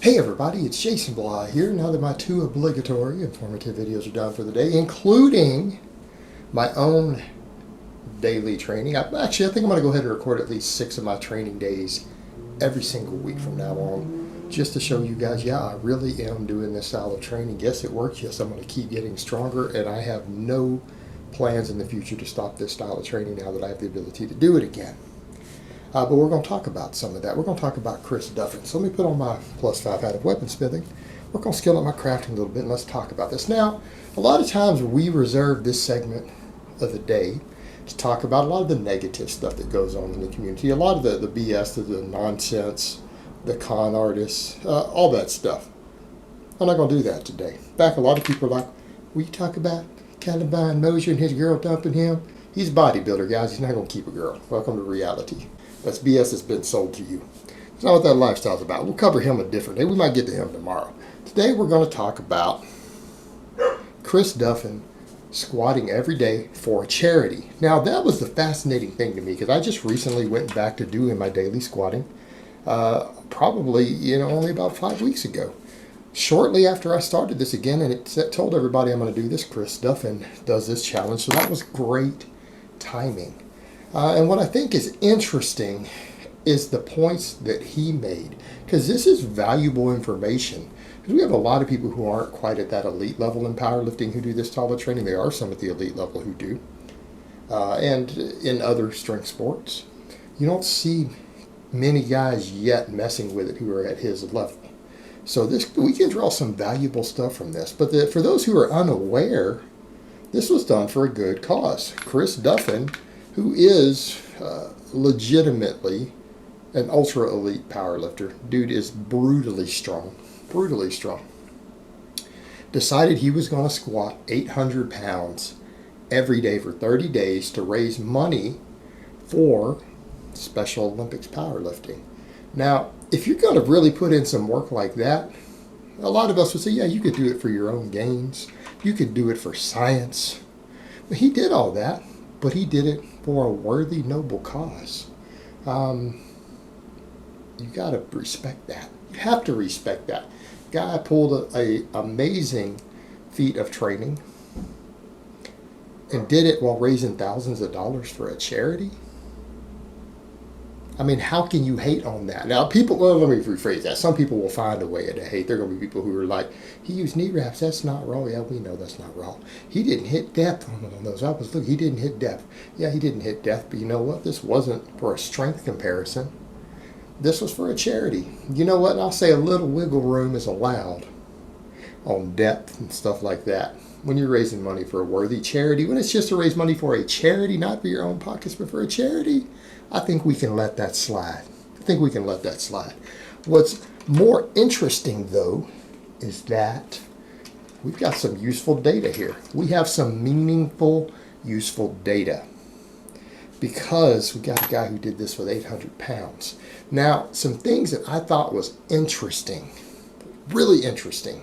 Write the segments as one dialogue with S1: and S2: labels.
S1: Hey everybody, it's Jason Blah here. Now that my two obligatory informative videos are done for the day, including my own daily training. I think I'm going to go ahead and record at least 6 of my training days every single week from now on, just to show you guys, yeah, I really am doing this style of training. Yes, it works. Yes, I'm going to keep getting stronger, and I have no plans in the future to stop this style of training now that I have the ability to do it again. But we're going to talk about some of that. We're going to talk about Chris Duffin. So let me put on my +5 hat of weaponsmithing. We're going to skill up my crafting a little bit, and let's talk about this. Now, a lot of times we reserve this segment of the day to talk about a lot of the negative stuff that goes on in the community, a lot of the BS, the nonsense, the con artists, all that stuff. I'm not going to do that today. In fact, a lot of people are like, will you talk about Caliban Mosier and his girl dumping him? He's a bodybuilder, guys. He's not going to keep a girl. Welcome to reality. That's BS that's been sold to you. It's not what that lifestyle's about. We'll cover him a different day. We might get to him tomorrow. Today we're going to talk about Chris Duffin squatting every day for a charity. Now that was the fascinating thing to me because I just recently went back to doing my daily squatting, probably only about 5 weeks ago. Shortly after I started this again, and it told everybody I'm going to do this, Chris Duffin does this challenge. So that was great timing. And what I think is interesting is the points that he made, because this is valuable information. Because we have a lot of people who aren't quite at that elite level in powerlifting who do this style of training. There are some at the elite level who do. And in other strength sports, you don't see many guys yet messing with it who are at his level. So we can draw some valuable stuff from this. But for those who are unaware, this was done for a good cause. Chris Duffin, who is legitimately an ultra elite powerlifter. Dude is brutally strong, decided he was going to squat 800 pounds every day for 30 days to raise money for Special Olympics powerlifting. Now, if you're going to really put in some work like that, a lot of us would say, yeah, you could do it for your own gains. You could do it for science. But he did all that. But he did it for a worthy, noble cause. You got to respect that. You have to respect that. Guy pulled a amazing feat of training and did it while raising thousands of dollars for a charity. I mean, how can you hate on that? Now, let me rephrase that. Some people will find a way to hate. There are going to be people who are like, he used knee wraps. That's not raw. Yeah, we know that's not raw. He didn't hit depth on those. He didn't hit depth. Yeah, he didn't hit depth. But you know what? This wasn't for a strength comparison. This was for a charity. You know what? I'll say a little wiggle room is allowed on depth and stuff like that when you're raising money for a worthy charity. When it's just to raise money for a charity, not for your own pockets, but for a charity, I think we can let that slide. What's more interesting, though, is that we've got some useful data here. We have some meaningful, useful data because we got a guy who did this with 800 pounds. Now, some things that I thought was interesting, really interesting,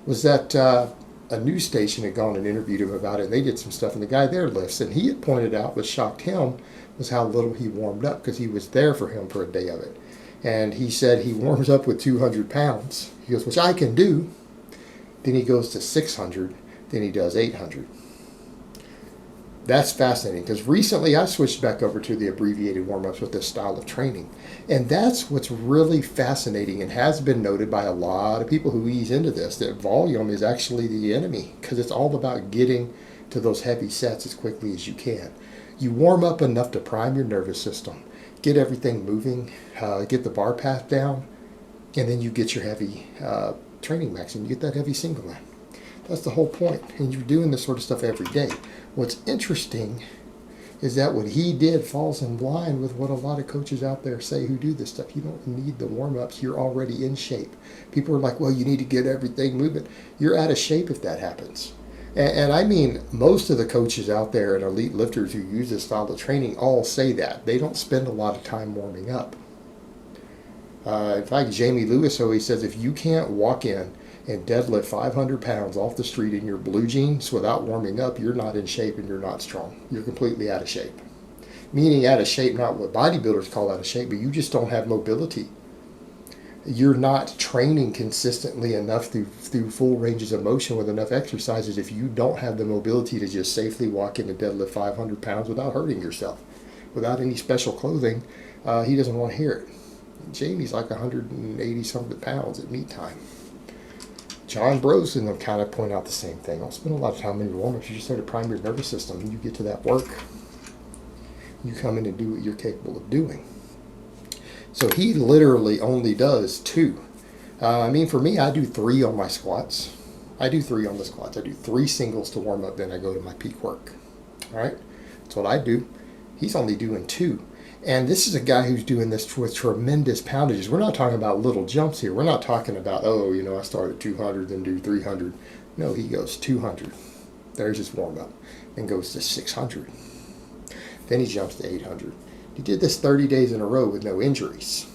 S1: was that a news station had gone and interviewed him about it, and they did some stuff, and the guy there lifts, and he had pointed out what shocked him was how little he warmed up, because he was there for him for a day of it. And he said he warms up with 200 pounds. He goes, which I can do. Then he goes to 600. Then he does 800. That's fascinating, because recently I switched back over to the abbreviated warm-ups with this style of training. And that's what's really fascinating and has been noted by a lot of people who ease into this, that volume is actually the enemy, because it's all about getting to those heavy sets as quickly as you can. You warm up enough to prime your nervous system, get everything moving, get the bar path down, and then you get your heavy training maximum. You get that heavy single line. That's the whole point. And you're doing this sort of stuff every day. What's interesting is that what he did falls in line with what a lot of coaches out there say who do this stuff. You don't need the warm-ups. You're already in shape. People are like, well, you need to get everything moving. You're out of shape if that happens. And I mean, most of the coaches out there and elite lifters who use this style of training all say that. They don't spend a lot of time warming up. In fact, Jamie Lewis always says if you can't walk in and deadlift 500 pounds off the street in your blue jeans without warming up, you're not in shape and you're not strong. You're completely out of shape. Meaning out of shape, not what bodybuilders call out of shape, but you just don't have mobility. you're not training consistently enough through full ranges of motion with enough exercises if you don't have the mobility to just safely walk in and deadlift 500 pounds without hurting yourself, without any special clothing. He doesn't want to hear it. Jamie's like 180 something pounds at meet time. John Brosen will kind of point out the same thing. I'll spend a lot of time in your warm-ups. You just start to prime your nervous system. You get to that work. You come in and do what you're capable of doing. So he literally only does 2. I mean, for me, I do 3 on my squats. I do 3 on the squats. I do 3 singles to warm up, then I go to my peak work. All right? That's what I do. He's only doing 2. And this is a guy who's doing this with tremendous poundages. We're not talking about little jumps here. We're not talking about, oh, you know, I start at 200, then do 300. No, he goes 200. There's his warm-up. Then goes to 600. Then he jumps to 800. He did this 30 days in a row with no injuries.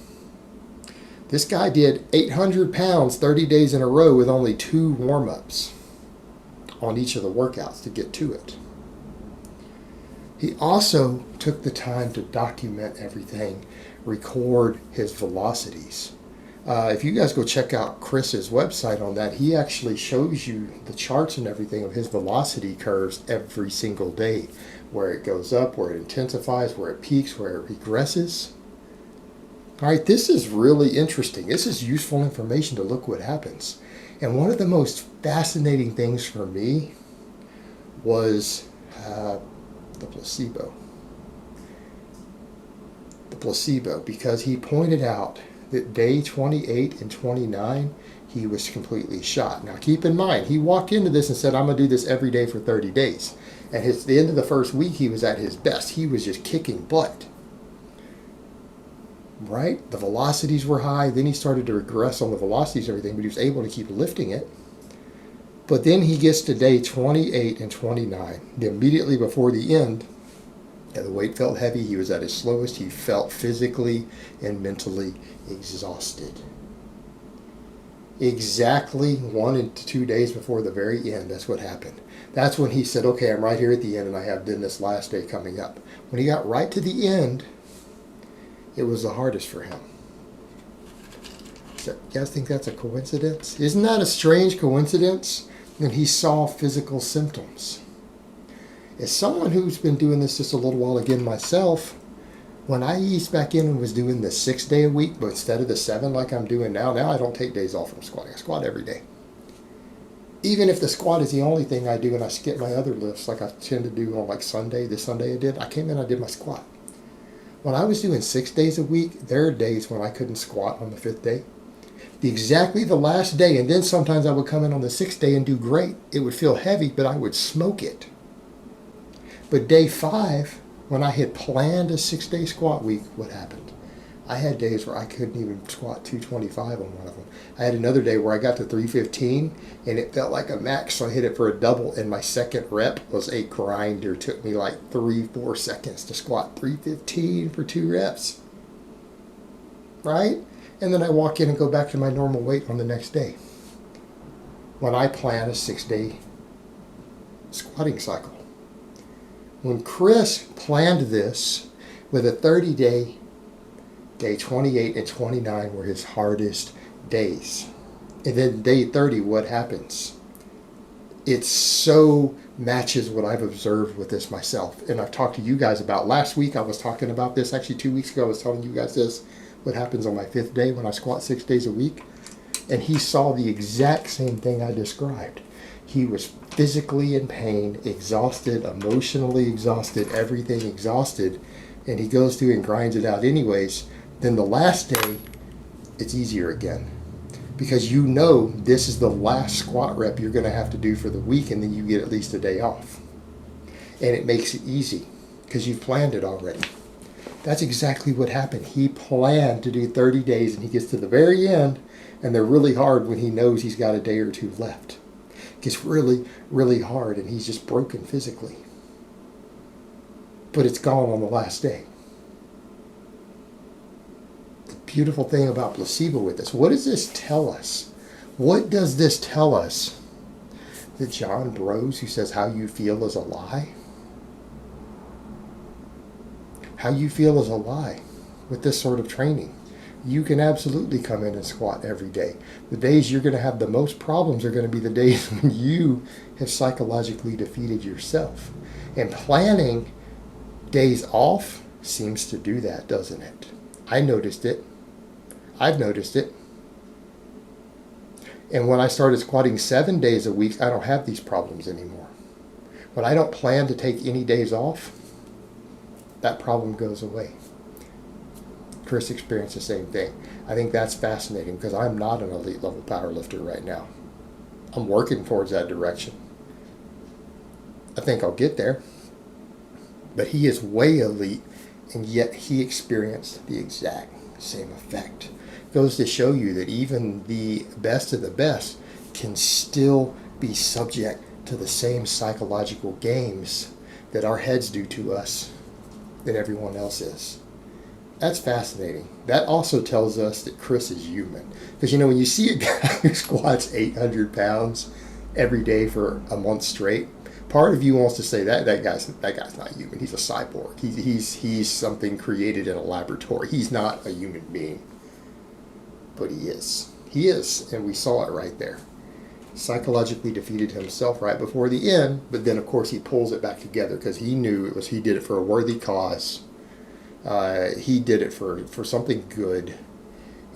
S1: This guy did 800 pounds 30 days in a row with only 2 warm-ups on each of the workouts to get to it. He also took the time to document everything, record his velocities. If you guys go check out Chris's website on that, he actually shows you the charts and everything of his velocity curves every single day, where it goes up, where it intensifies, where it peaks, where it regresses. All right, this is really interesting. This is useful information to look what happens. And one of the most fascinating things for me was the placebo. The placebo, because he pointed out that day 28 and 29, he was completely shot. Now keep in mind, he walked into this and said, I'm going to do this every day for 30 days. And at the end of the first week, he was at his best. He was just kicking butt. Right? The velocities were high. Then he started to regress on the velocities and everything, but he was able to keep lifting it. But then he gets to day 28 and 29. Immediately before the end, the weight felt heavy. He was at his slowest. He felt physically and mentally exhausted. Exactly 1 to 2 days before the very end, that's what happened. That's when he said, okay, I'm right here at the end and I have then this last day coming up. When he got right to the end, it was the hardest for him. So, you guys think that's a coincidence? Isn't that a strange coincidence? And he saw physical symptoms. As someone who's been doing this just a little while again myself, when I eased back in and was doing the 6 day a week, but instead of the 7 like I'm doing now I don't take days off from squatting. I squat every day. Even if the squat is the only thing I do and I skip my other lifts like I tend to do on like Sunday, this Sunday I came in, I did my squat. When I was doing 6 days a week, there are days when I couldn't squat on the 5th day. Exactly the last day, and then sometimes I would come in on the 6th day and do great. It would feel heavy, but I would smoke it. But day 5, when I had planned a 6-day squat week, what happened? I had days where I couldn't even squat 225 on one of them. I had another day where I got to 315 and it felt like a max, so I hit it for a double, and my second rep was a grinder. It took me like 3-4 seconds to squat 315 for 2 reps. Right? And then I walk in and go back to my normal weight on the next day. When I plan a 6-day squatting cycle. When Chris planned this with a 30-day, day 28 and 29 were his hardest days. And then day 30, what happens? It so matches what I've observed with this myself. And I've talked to you guys about last week. I was talking about this. Actually, 2 weeks ago, I was telling you guys this. What happens on my 5th day when I squat 6 days a week. And he saw the exact same thing I described. He was physically in pain, exhausted, emotionally exhausted, everything exhausted. And he goes through and grinds it out anyways. Then the last day, it's easier again. Because you know this is the last squat rep you're going to have to do for the week, and then you get at least a day off. And it makes it easy because you've planned it already. That's exactly what happened. He planned to do 30 days, and he gets to the very end, and they're really hard when he knows he's got a day or 2 left. It gets really, really hard, and he's just broken physically. But it's gone on the last day. The beautiful thing about placebo with this, what does this tell us? What does this tell us? That John Bros, who says how you feel is a lie? How you feel is a lie with this sort of training. you can absolutely come in and squat every day. The days you're going to have the most problems are going to be the days when you have psychologically defeated yourself. And planning days off seems to do that, doesn't it? I noticed it. I've noticed it. And when I started squatting 7 days a week, I don't have these problems anymore. When I don't plan to take any days off, that problem goes away. Chris experienced the same thing. I think that's fascinating because I'm not an elite level powerlifter right now. I'm working towards that direction. I think I'll get there. But he is way elite, and yet he experienced the exact same effect. Goes to show you that even the best of the best can still be subject to the same psychological games that our heads do to us that everyone else is. That's fascinating. That also tells us that Chris is human. Because, you know, when you see a guy who squats 800 pounds every day for a month straight, part of you wants to say that guy's not human. He's a cyborg. He's something created in a laboratory. He's not a human being. But he is. He is. And we saw it right there. Psychologically defeated himself right before the end. But then, of course, he pulls it back together because he knew he did it for a worthy cause. He did it for something good,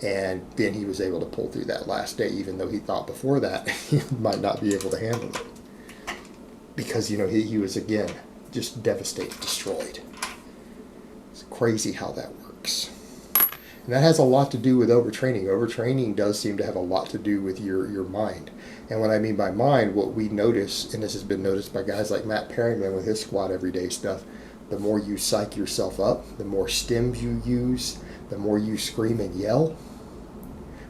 S1: and then he was able to pull through that last day, even though he thought before that he might not be able to handle it. Because, you know, he was, again, just devastated, destroyed. It's crazy how that works. And that has a lot to do with overtraining. Overtraining does seem to have a lot to do with your mind. And what I mean by mind, what we notice, and this has been noticed by guys like Matt Perryman with his squat everyday stuff, the more you psych yourself up, the more stims you use, the more you scream and yell,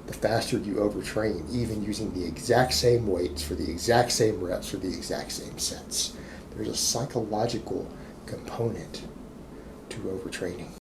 S1: the faster you overtrain, even using the exact same weights for the exact same reps for the exact same sets. There's a psychological component to overtraining.